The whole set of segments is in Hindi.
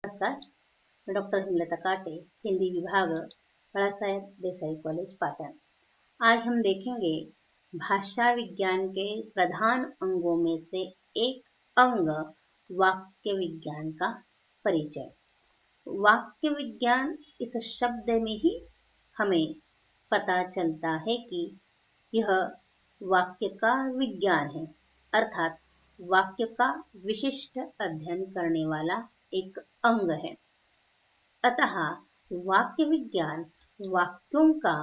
नमस्कार, मैं डॉक्टर हेमलता काटे, हिंदी विभाग, बालासाहेब देसाई कॉलेज पाटन। आज हम देखेंगे भाषा विज्ञान के प्रधान अंगों में से एक अंग वाक्य विज्ञान का परिचय। वाक्य विज्ञान इस शब्द में ही हमें पता चलता है कि यह वाक्य का विज्ञान है, अर्थात वाक्य का विशिष्ट अध्ययन करने वाला एक अंग है। अतः वाक्य विज्ञान वाक्यों का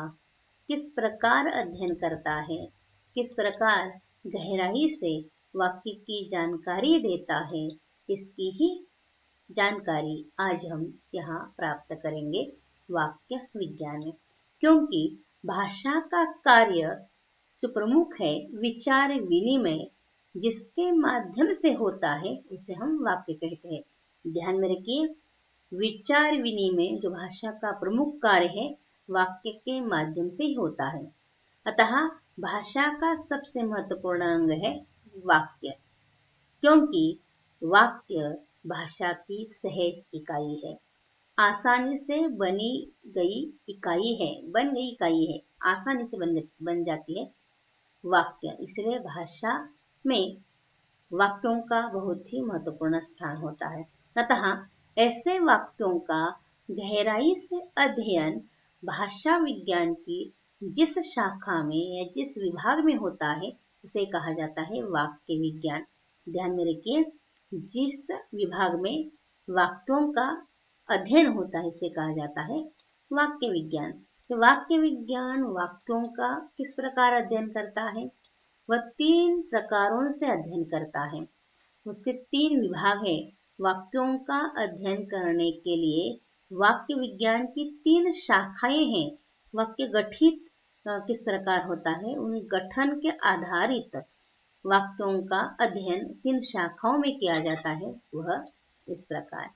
किस प्रकार अध्ययन करता है, किस प्रकार गहराई से वाक्य की जानकारी देता है, इसकी ही जानकारी आज हम यहाँ प्राप्त करेंगे वाक्य विज्ञान में। क्योंकि भाषा का कार्य जो प्रमुख है विचार विनिमय, जिसके माध्यम से होता है उसे हम वाक्य कहते हैं। ध्यान में रखिए, विचार विनिमय जो भाषा का प्रमुख कार्य है वाक्य के माध्यम से ही होता है। अतः भाषा का सबसे महत्वपूर्ण अंग है वाक्य, क्योंकि वाक्य भाषा की सहज इकाई है, आसानी से बन गई इकाई है, आसानी से बन जाती है वाक्य। इसलिए भाषा में वाक्यों का बहुत ही महत्वपूर्ण स्थान होता है। अतः ऐसे वाक्यों का गहराई से अध्ययन भाषा विज्ञान की जिस शाखा में या जिस विभाग में होता है उसे कहा जाता है वाक्य विज्ञान। ध्यान में रखिए, जिस विभाग में वाक्यों का अध्ययन होता है उसे कहा जाता है वाक्य विज्ञान। तो वाक्य विज्ञान वाक्यों का किस प्रकार अध्ययन करता है? वह 3 प्रकारों से अध्ययन करता है। उसके 3 विभाग है। वाक्यों का अध्ययन करने के लिए वाक्य विज्ञान की 3 शाखाएं हैं। वाक्य गठित किस प्रकार होता है, उन गठन के आधारित वाक्यों का अध्ययन 3 शाखाओं में किया जाता है। वह इस प्रकार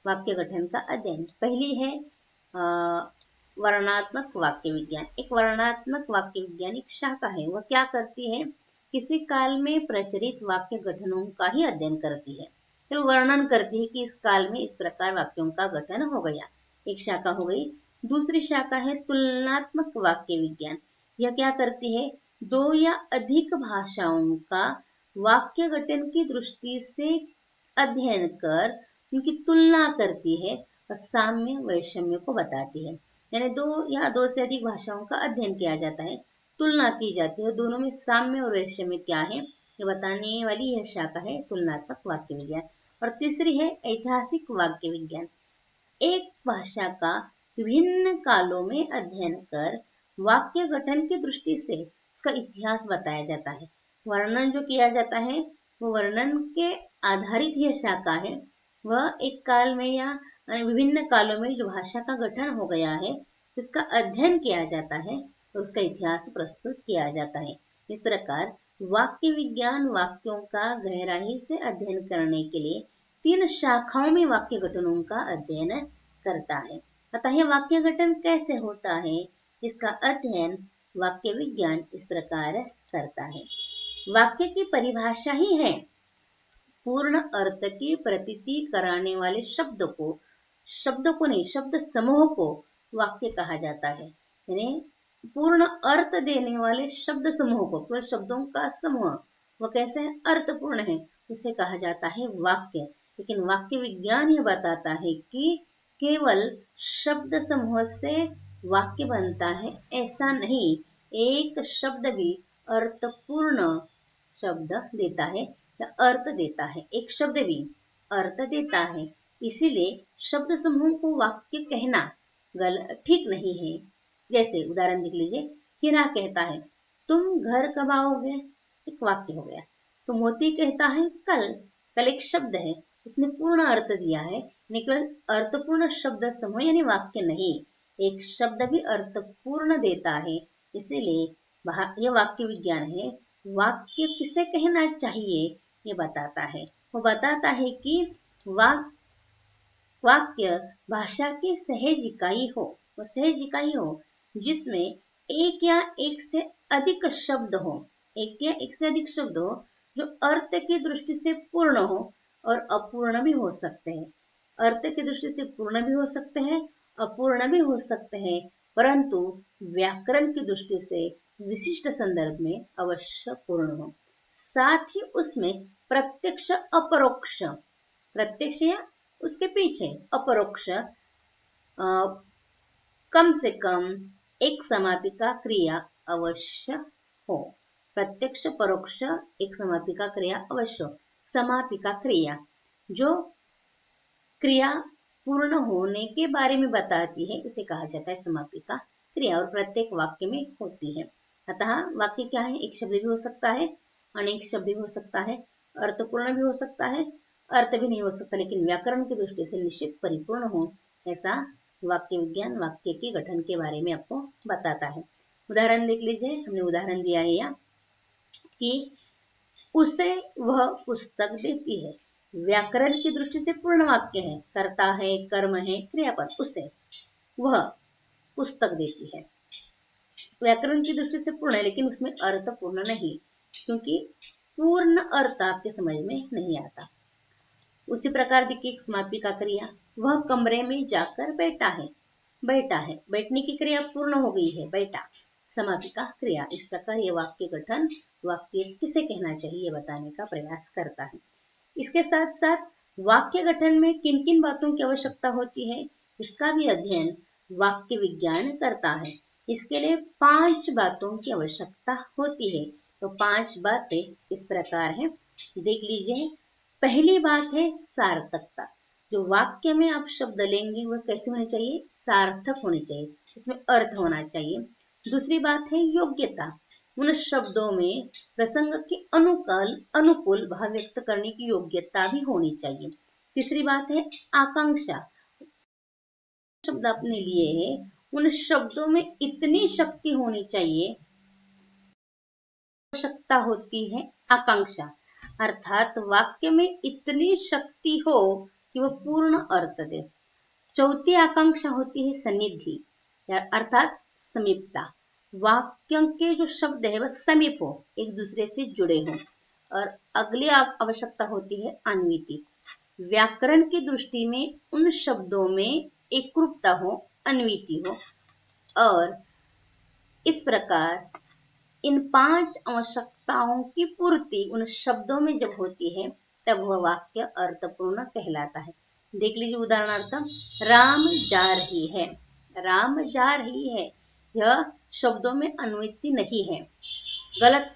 वाक्य गठन का अध्ययन। पहली है वर्णनात्मक वाक्य विज्ञान। एक वर्णनात्मक वाक्य विज्ञान एक शाखा है। वह क्या करती है? किसी काल में प्रचलित वाक्य गठनों का ही अध्ययन करती है, फिर वर्णन करती है कि इस काल में इस प्रकार वाक्यों का गठन हो गया। एक शाखा हो गई। दूसरी शाखा है तुलनात्मक वाक्य विज्ञान। यह क्या करती है? 2 या अधिक भाषाओं का वाक्य गठन की दृष्टि से अध्ययन कर उनकी तुलना करती है और साम्य वैषम्य को बताती है। यानी 2 या 2 से अधिक भाषाओं का अध्ययन किया जाता है, तुलना की जाती है, दोनों में साम्य और वैषम्य क्या है ये बताने वाली यह शाखा है तुलनात्मक वाक्य विज्ञान। और तीसरी है ऐतिहासिक वाक्य विज्ञान। एक भाषा का विभिन्न कालों में अध्ययन कर वाक्य गठन की दृष्टि से उसका इतिहास बताया जाता है। वर्णन जो किया जाता है वो वर्णन के आधारित यह शाखा है। वह एक काल में या विभिन्न कालों में जो भाषा का गठन हो गया है उसका अध्ययन किया जाता है और उसका इतिहास प्रस्तुत किया जाता है। इस प्रकार वाक्य विज्ञान वाक्यों का गहराई से अध्ययन करने के लिए 3 शाखाओं में वाक्य गठनों का अध्ययन करता है। अतः यह वाक्य गठन कैसे होता है, इसका अध्ययन वाक्य विज्ञान इस प्रकार करता है। वाक्य की परिभाषा ही है पूर्ण अर्थ की प्रतीति कराने वाले शब्द को नहीं, शब्द समूह को वाक्य कहा जाता है। यानी पूर्ण अर्थ देने वाले शब्द समूह को, पूरे शब्दों का समूह वह कैसे है? अर्थपूर्ण है, उसे कहा जाता है वाक्य। लेकिन वाक्य विज्ञान यह बताता है कि केवल शब्द समूह से वाक्य बनता है ऐसा नहीं, एक शब्द भी अर्थपूर्ण शब्द देता है या अर्थ देता है, एक शब्द भी अर्थ देता है। इसीलिए शब्द समूह को वाक्य कहना ठीक नहीं है। जैसे उदाहरण देख लीजिए, हीरा कहता है तुम घर कब आओगे, एक वाक्य हो गया। तो मोती कहता है कल एक शब्द है, इसने पूर्ण अर्थ दिया है, केवल अर्थपूर्ण शब्द समूह यानी वाक्य नहीं, एक शब्द भी अर्थपूर्ण देता है। इसीलिए यह वाक्य विज्ञान है। वाक्य किसे कहना चाहिए ये बताता है। वो बताता है कि वाक्य भाषा की सहज इकाई हो, वो सहज इकाई हो जिसमें एक या एक से अधिक शब्द हो, एक या एक से अधिक शब्द हो जो अर्थ की दृष्टि से पूर्ण हो और अपूर्ण भी हो सकते हैं। अर्थ की दृष्टि से पूर्ण भी हो सकते हैं, अपूर्ण भी हो सकते हैं, परंतु व्याकरण की दृष्टि से विशिष्ट संदर्भ में अवश्य पूर्ण हो। साथ ही उसमें प्रत्यक्ष अपरोक्ष, प्रत्यक्ष या उसके पीछे अपरोक्ष कम से कम एक समापिका क्रिया अवश्य हो। प्रत्यक्ष परोक्ष एक समापिका क्रिया अवश्य हो। समापिका क्रिया जो क्रिया पूर्ण होने के बारे में बताती है उसे कहा जाता है समापिका क्रिया, और प्रत्येक वाक्य में होती है। अतः वाक्य क्या है, एक शब्द भी हो सकता है, अनेक शब्द भी हो सकता है, अर्थपूर्ण भी हो सकता है, अर्थ भी नहीं हो सकता, लेकिन व्याकरण की दृष्टि से निश्चित परिपूर्ण हो, ऐसा वाक्य विज्ञान वाक्य के गठन के बारे में आपको बताता है। उदाहरण देख लीजिए, हमने उदाहरण दिया है यहाँ कि उसे वह पुस्तक देती है। व्याकरण की दृष्टि से पूर्ण वाक्य है, कर्ता है, कर्म है, क्रियापद, उसे वह पुस्तक देती है। व्याकरण की दृष्टि से पूर्ण है, लेकिन उसमें अर्थ पूर्ण नहीं, क्योंकि पूर्ण अर्थ आपके समझ में नहीं आता। उसी प्रकार देखिए एक समापिका क्रिया, वह कमरे में जाकर बैठा है। बैठा है, बैठने की क्रिया पूर्ण हो गई है, बैठा, समापिका क्रिया। इस प्रकार ये वाक्य गठन वाक्य किसे कहना चाहिए बताने का प्रयास करता है। इसके साथ साथ वाक्य गठन में किन किन बातों की आवश्यकता होती है, इसका भी अध्ययन वाक्य विज्ञान करता है। इसके लिए 5 बातों की आवश्यकता होती है। तो 5 बातें इस प्रकार है, देख लीजिए। पहली बात है सार्थकता। जो वाक्य में आप शब्द लेंगे वह कैसे होने चाहिए, सार्थक होने चाहिए, इसमें अर्थ होना चाहिए। दूसरी बात है योग्यता, उन शब्दों में प्रसंग के अनुकूल भाव व्यक्त करने की योग्यता भी होनी चाहिए। तीसरी बात है आकांक्षा, शब्द आपने लिए हैं उन शब्दों में इतनी शक्ति होनी चाहिए, आवश्यकता होती है आकांक्षा, अर्थात वाक्य में इतनी शक्ति हो कि वह पूर्ण अर्थ दे। चौथी आकांक्षा होती है सन्निधि, अर्थात समीपता, वाक्य के जो शब्द है वह समीप हो, एक दूसरे से जुड़े हो। और अगली आवश्यकता होती है अन्विति, व्याकरण की दृष्टि में उन शब्दों में एकरूपता हो, अन्विति हो। और इस प्रकार इन 5 आवश्यकताओं की पूर्ति उन शब्दों में जब होती है तब वह वाक्य अर्थपूर्ण कहलाता है। देख लीजिए उदाहरणार्थ, राम जा रही है, राम जा रही है, यह शब्दों में अन्विति नहीं है, गलत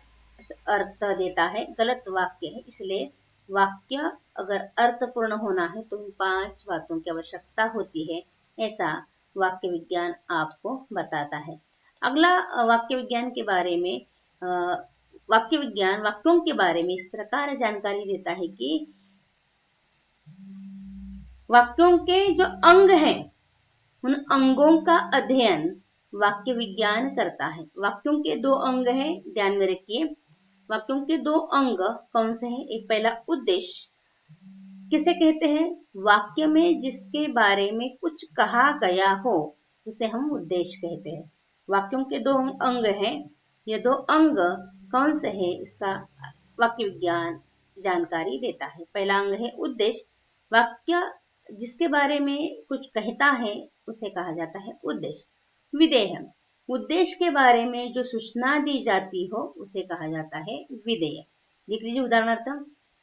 अर्थ देता है, गलत वाक्य है। इसलिए वाक्य अगर अर्थपूर्ण होना है तो 5 बातों की आवश्यकता होती है, ऐसा वाक्य विज्ञान आपको बताता है। अगला वाक्य विज्ञान के बारे में, वाक्य विज्ञान वाक्यों के बारे में इस प्रकार जानकारी देता है कि वाक्यों के जो अंग हैं उन अंगों का अध्ययन वाक्य विज्ञान करता है। वाक्यों के 2 अंग हैं, ध्यान में रखिए। वाक्यों के 2 अंग कौन से हैं, एक पहला उद्देश्य, किसे कहते हैं, वाक्य में जिसके बारे में कुछ कहा गया हो उसे हम उद्देश्य कहते हैं। वाक्यों के 2 अंग हैं, ये 2 अंग कौन से हैं, इसका वाक्य विज्ञान जानकारी देता है। पहला अंग है उद्देश्य, वाक्य जिसके बारे में कुछ कहता है उसे कहा जाता है उद्देश्य। विधेय, उद्देश्य के बारे में जो सूचना दी जाती हो उसे कहा जाता है विधेय। देख लीजिए उदाहरणार्थ,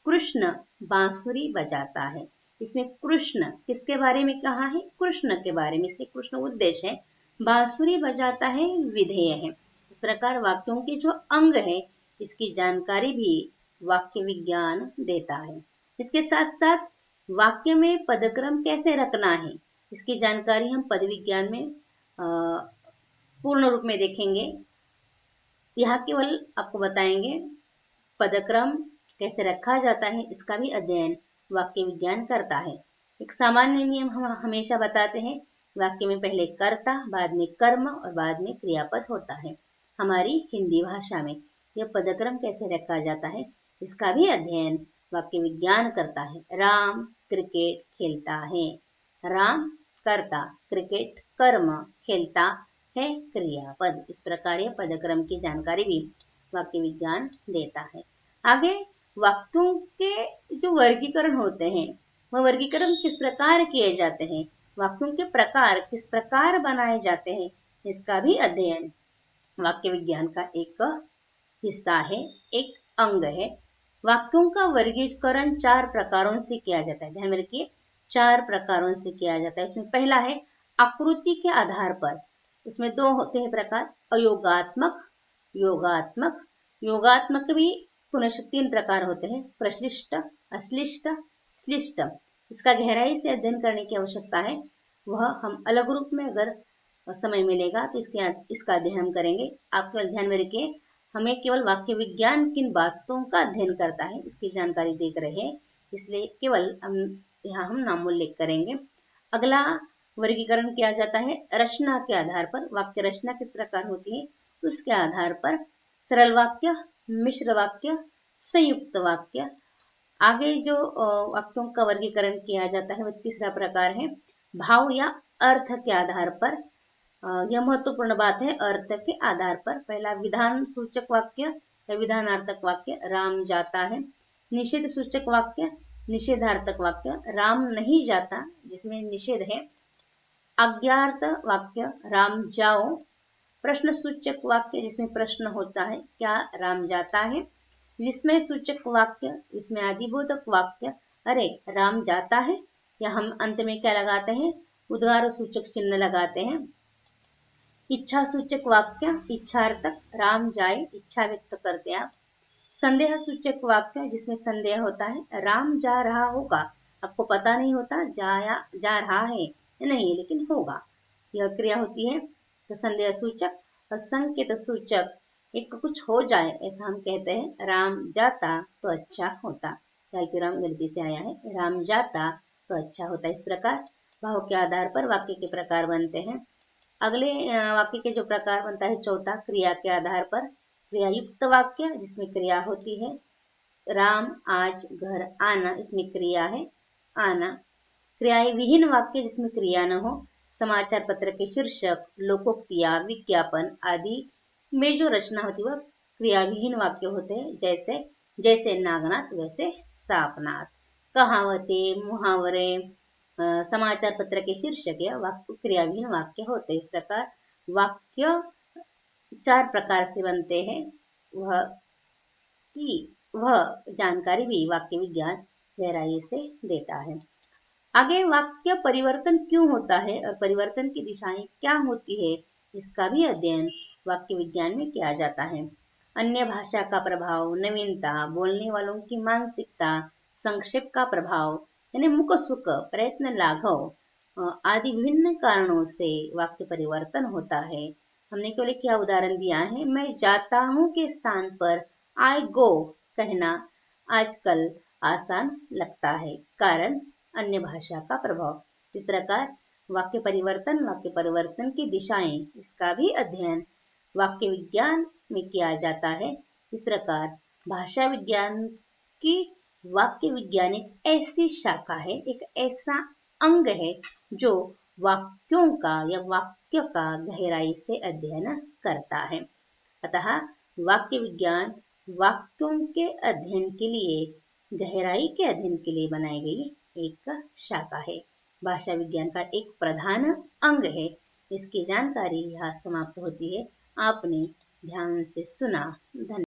कृष्ण बांसुरी बजाता है। इसमें कृष्ण किसके बारे में कहा है, कृष्ण के बारे में, इसलिए कृष्ण उद्देश्य है, बांसुरी बजाता है विधेय है। इस प्रकार वाक्यों के जो अंग है इसकी जानकारी भी वाक्य विज्ञान देता है। इसके साथ साथ वाक्य में पदक्रम कैसे रखना है इसकी जानकारी हम पद विज्ञान में पूर्ण रूप में देखेंगे। यहाँ केवल आपको बताएंगे पदक्रम कैसे रखा जाता है, इसका भी अध्ययन वाक्य विज्ञान करता है। एक सामान्य नियम हम हमेशा बताते हैं, वाक्य में पहले कर्ता, बाद में कर्म और बाद में क्रियापद होता है। हमारी हिंदी भाषा में यह पदक्रम कैसे रखा जाता है इसका भी अध्ययन वाक्य विज्ञान करता है। राम क्रिकेट खेलता है, राम कर्ता, क्रिकेट कर्म, खेलता है क्रियापद। इस प्रकार यह पदक्रम की जानकारी भी वाक्य विज्ञान देता है। आगे वाक्यों के जो वर्गीकरण होते हैं वह वर्गीकरण किस प्रकार किए जाते हैं, वाक्यों के प्रकार किस प्रकार बनाए जाते हैं, इसका भी अध्ययन वाक्य विज्ञान का एक हिस्सा है, एक अंग है। वाक्यों का वर्गीकरण 4 प्रकारों से किया जाता है। ध्यान में रखिए, 4 प्रकारों से किया जाता है। इसमें पहला है आकृति के आधार पर। उसमें 2 होते हैं प्रकार, अयोगात्मक, योगात्मक। योगात्मक भी पुनः 3 प्रकार होते हैं, प्रश्लिष्ट, अश्लिष्ट, श्लिष्ट। इसका गहराई से अध्ययन करने की आवश्यकता है, वह हम अलग रूप में अगर समय मिलेगा तो इसका अध्ययन हम करेंगे। आप केवल ध्यान में रखिए, हमें केवल वाक्य विज्ञान किन बातों का अध्ययन करता है इसकी जानकारी देख रहे हैं, इसलिए केवल हम नाम उल्लेख करेंगे। अगला वर्गीकरण किया जाता है रचना के आधार पर। वाक्य रचना किस प्रकार होती है उसके आधार पर, सरल वाक्य, मिश्र वाक्य, संयुक्त वाक्य। आगे जो वाक्यों का वर्गीकरण किया जाता है वह तीसरा प्रकार है भाव या अर्थ के आधार पर। यह महत्वपूर्ण बात है, अर्थ के आधार पर। पहला विधान सूचक वाक्य या विधानार्थक वाक्य, राम जाता है। निषेध सूचक वाक्य, निषेधार्थक वाक्य, राम नहीं जाता जिसमें निषेध है। आज्ञार्थ वाक्य, राम जाओ। प्रश्न सूचक वाक्य जिसमें प्रश्न होता है, क्या राम जाता है। विस्मय सूचक वाक्य, विस्मय आदिबोधक वाक्य, अरे राम जाता है। या हम अंत में क्या लगाते हैं, उद्गार सूचक चिन्ह लगाते हैं। इच्छा सूचक वाक्य, इच्छार्थक, राम जाए, इच्छा व्यक्त करते हैं आप। संदेह सूचक वाक्य जिसमें संदेह होता है, राम जा रहा होगा, आपको पता नहीं होता जा रहा है या नहीं, लेकिन होगा, यह क्रिया होती है, तो संदेह सूचक। और संकेत सूचक, एक कुछ हो जाए ऐसा हम कहते हैं, राम जाता तो अच्छा होता, राम गलती से आया है, राम जाता तो अच्छा होता। इस प्रकार भाव के आधार पर वाक्य के प्रकार बनते हैं। अगले वाक्य के जो प्रकार बनता है चौथा, क्रिया के आधार पर। क्रिया युक्त वाक्य जिसमें क्रिया होती है, राम आज घर आना, इसमें क्रिया है आना। क्रिया विहीन वाक्य जिसमें क्रिया न हो, समाचार पत्र के शीर्षक, लोकोक्तियां, विज्ञापन आदि में जो रचना होती है वह क्रिया विहीन वाक्य होते हैं। जैसे जैसे नागनाथ वैसे सापनाथ। कहावतें, मुहावरे, समाचार पत्र के शीर्षक या वाक्य क्रियाविहीन वाक्य होते हैं। इस प्रकार वाक्य 4 प्रकार से बनते हैं, वह जानकारी भी वाक्य विज्ञान गहराई से देता है। आगे वाक्य परिवर्तन क्यों होता है और परिवर्तन की दिशाएं क्या होती है, इसका भी अध्ययन वाक्य विज्ञान में किया जाता है। अन्य भाषा का प्रभाव, नवीनता, बोलने वालों की मानसिकता, संक्षेप का प्रभाव यानी मुख सुख, प्रयत्न लाघव आदि विभिन्न कारणों से वाक्य परिवर्तन होता है। हमने केवल क्या उदाहरण दिया है, मैं जाता हूँ के स्थान पर आई गो कहना आजकल आसान लगता है, कारण अन्य भाषा का प्रभाव। इस प्रकार वाक्य परिवर्तन की दिशाएं, इसका भी अध्ययन वाक्य विज्ञान में किया जाता है। इस प्रकार भाषा विज्ञान की वाक्य विज्ञान एक ऐसी शाखा है, एक ऐसा अंग है जो वाक्यों का या वाक्य का गहराई से अध्ययन करता है। अतः वाक्य विज्ञान वाक्यों के अध्ययन के लिए, गहराई के अध्ययन के लिए बनाई गई एक शाखा है, भाषा विज्ञान का एक प्रधान अंग है। इसकी जानकारी यहाँ समाप्त होती है। आपने ध्यान से सुना, धन्यवाद।